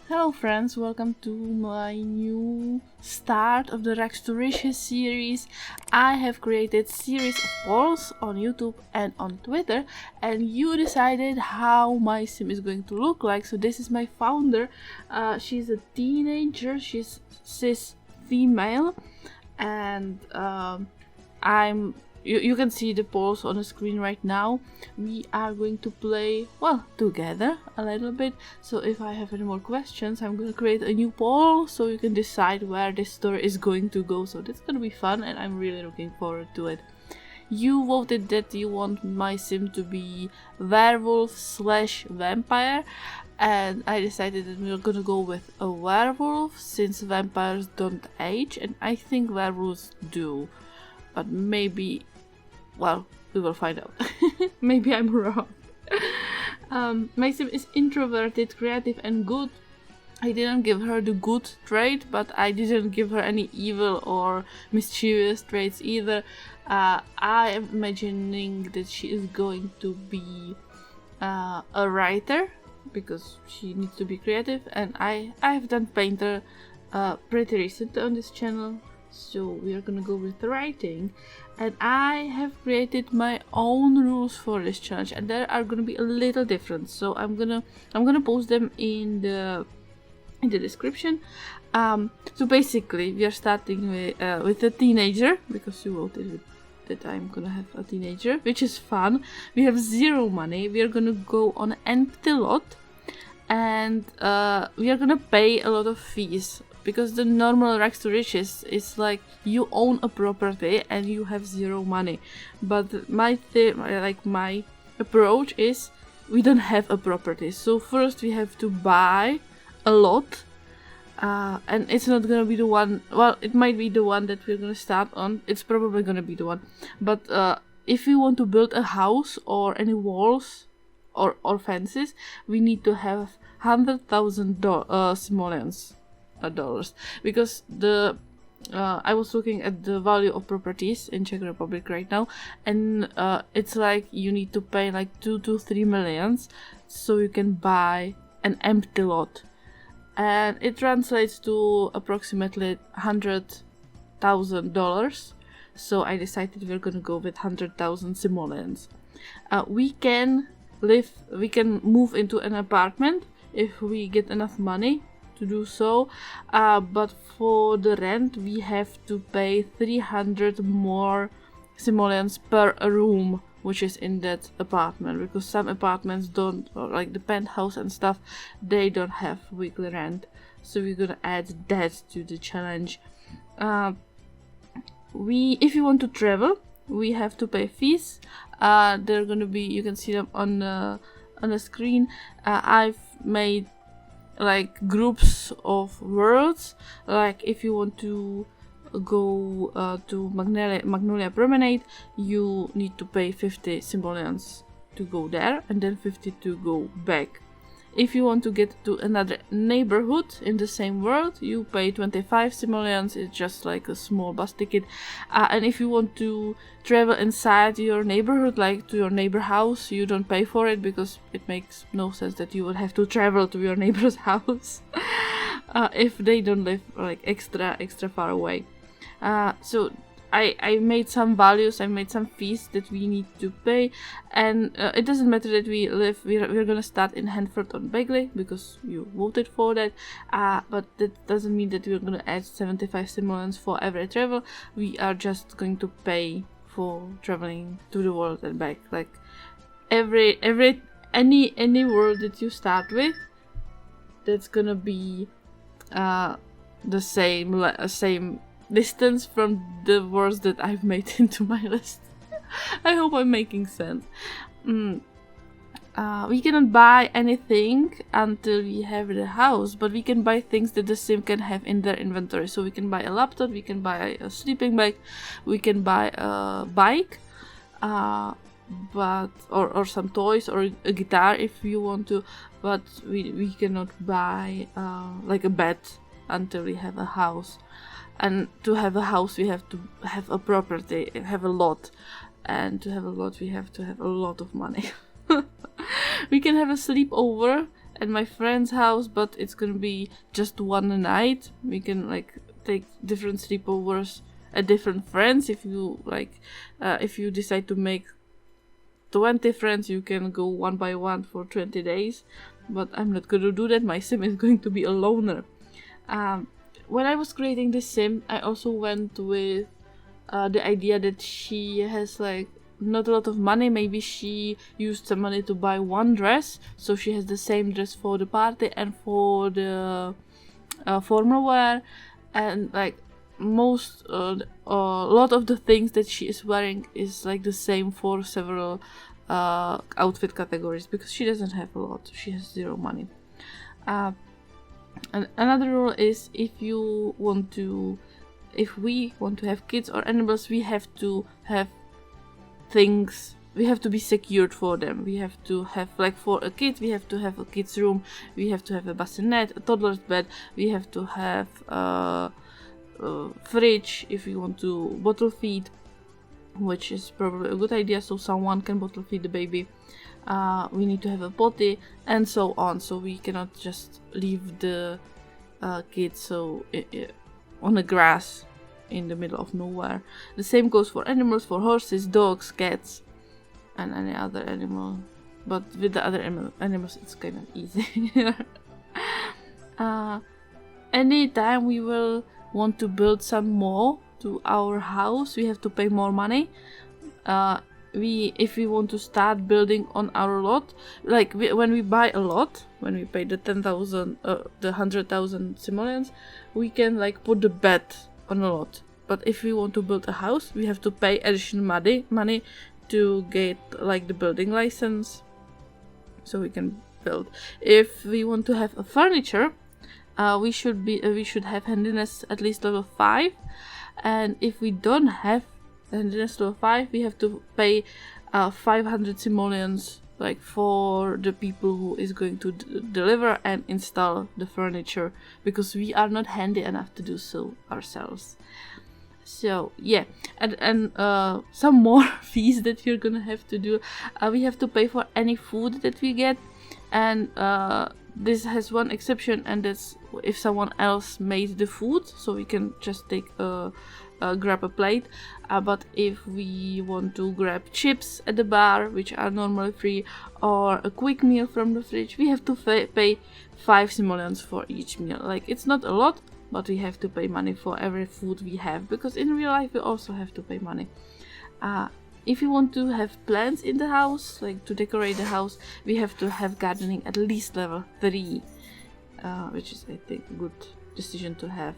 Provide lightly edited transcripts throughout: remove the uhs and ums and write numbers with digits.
Hello friends, welcome to my new start of the Restoration series. I have created series of polls on YouTube and on Twitter, and you decided how my sim is going to look like. So this is my founder. She's a teenager, she's cis female, and you can see the polls on the screen right now. We are going to play, well, together a little bit. So if I have any more questions, I'm going to create a new poll so you can decide where this story is going to go. So that's going to be fun, and I'm really looking forward to it. You voted that you want my sim to be werewolf/vampire, and I decided that we're gonna go with a werewolf since vampires don't age, and I think werewolves do. But maybe, well, we will find out. Maybe I'm wrong. My sim is introverted, creative, and good. I didn't give her the good trait, but I didn't give her any evil or mischievous traits either. I am imagining that she is going to be a writer, because she needs to be creative, and I've done painter pretty recently on this channel. So we are gonna go with writing, and I have created my own rules for this challenge, and there are gonna be a little different. So I'm gonna post them in the description. So basically, we are starting with a teenager, because you voted that I'm gonna have a teenager, which is fun. We have 0 money. We are gonna go on an empty lot, and we are gonna pay a lot of fees. Because the normal rags to riches is like you own a property and you have 0 money. But my approach is we don't have a property. So first we have to buy a lot. And it's not gonna be the one, well, it might be the one that we're gonna start on. It's probably gonna be the one. But if we want to build a house or any walls or fences, we need to have 100,000 simoleons. Dollars, because I was looking at the value of properties in Czech Republic right now, and it's like you need to pay like 2 to 3 millions so you can buy an empty lot, and it translates to approximately $100,000. So I decided we're gonna go with 100,000 simoleons. We can move into an apartment if we get enough money to do so, but for the rent we have to pay 300 more simoleons per room which is in that apartment, because some apartments don't, or like the penthouse and stuff, they don't have weekly rent. So we're gonna add that to the challenge. If you want to travel, we have to pay fees. They're gonna be, you can see them on the screen. I've made like groups of worlds. Like if you want to go to Magnolia Promenade, you need to pay 50 simoleons to go there, and then 50 to go back. If you want to get to another neighborhood in the same world, you pay 25 simoleons. It's just like a small bus ticket. And if you want to travel inside your neighborhood, like to your neighbor house, you don't pay for it, because it makes no sense that you would have to travel to your neighbor's house if they don't live like extra far away. So I made some values, I made some fees that we need to pay, and it doesn't matter that we're gonna start in Hanford on Bagley, because you voted for that, but that doesn't mean that we're gonna add 75 simoleons for every travel. We are just going to pay for traveling to the world and back. Like any world that you start with, that's gonna be the same distance from the words that I've made into my list. I hope I'm making sense. We cannot buy anything until we have the house, but we can buy things that the sim can have in their inventory. So we can buy a laptop, we can buy a sleeping bag, we can buy a bike, but or some toys or a guitar if you want to, but we cannot buy like a bed until we have a house. And to have a house, we have to have a property, have a lot. And to have a lot, we have to have a lot of money. We can have a sleepover at my friend's house, but it's gonna be just one night. We can like take different sleepovers at different friends. If you like, if you decide to make 20 friends, you can go one by one for 20 days. But I'm not gonna do that. My sim is going to be a loner. When I was creating this sim, I also went with the idea that she has like not a lot of money. Maybe she used some money to buy one dress, so she has the same dress for the party and for the formal wear, and like most a lot of the things that she is wearing is like the same for several outfit categories, because she doesn't have a lot. She has zero money. And another rule is if we want to have kids or animals, we have to have things, we have to be secured for them. We have to have, like for a kid, we have to have a kid's room, we have to have a bassinet, a toddler's bed, we have to have a fridge if we want to bottle feed, which is probably a good idea, so someone can bottle feed the baby. We need to have a potty and so on, so we cannot just leave the kids on the grass in the middle of nowhere. The same goes for animals, for horses, dogs, cats, and any other animal. But with the other animals, it's kind of easy. Anytime we will want to build some more to our house, we have to pay more money. If we want to start building on our lot, like when we buy a lot, when we pay the 10,000, the 100,000 simoleons, we can like put the bed on a lot. But if we want to build a house, we have to pay additional money to get like the building license, so we can build. If we want to have a furniture, we should have handiness at least level 5, and if we don't have handiness level 5, we have to pay 500 simoleons like for the people who is going to deliver and install the furniture, because we are not handy enough to do so ourselves. So yeah, and some more fees that you're gonna have to do. We have to pay for any food that we get, and this has one exception, and that's if someone else made the food, so we can just take grab a plate. But if we want to grab chips at the bar, which are normally free, or a quick meal from the fridge, we have to pay 5 simoleons for each meal. Like, it's not a lot, but we have to pay money for every food we have, because in real life we also have to pay money. If you want to have plants in the house, like to decorate the house, we have to have gardening at least level 3, which is, I think, a good decision to have.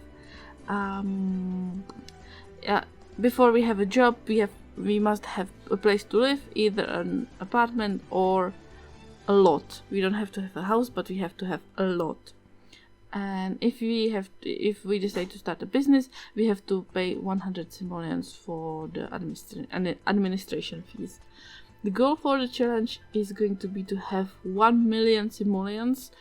Before we have a job, we must have a place to live, either an apartment or a lot. We don't have to have a house, but we have to have a lot. And if we decide to start a business, we have to pay 100 simoleons for the administration fees. The goal for the challenge is going to be to have 1 million simoleons.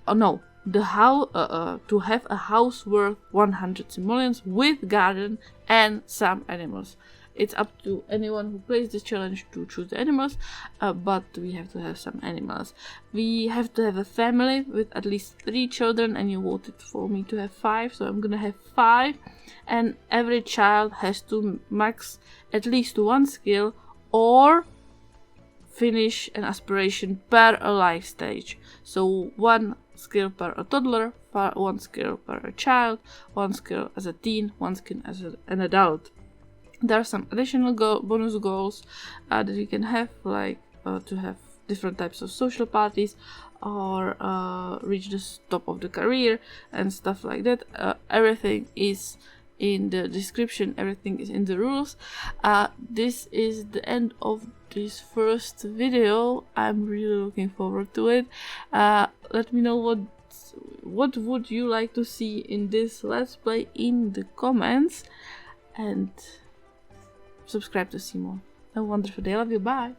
To have a house worth 100 simoleons with garden and some animals. It's up to anyone who plays this challenge to choose the animals, but we have to have some animals. We have to have a family with at least 3 children, and you voted for me to have 5, so I'm gonna have 5. And every child has to max at least 1 skill or finish an aspiration per a life stage. So 1 skill per a toddler, 1 skill per a child, 1 skill as a teen, 1 skill as an adult. There are some additional bonus goals that you can have, like to have different types of social parties, or reach the top of the career and stuff like that. Everything is in the description, everything is in the rules. This is the end of this first video. I'm really looking forward to it. Let me know what would you like to see in this let's play in the comments, and subscribe to see more. Have a wonderful day. I love you. Bye.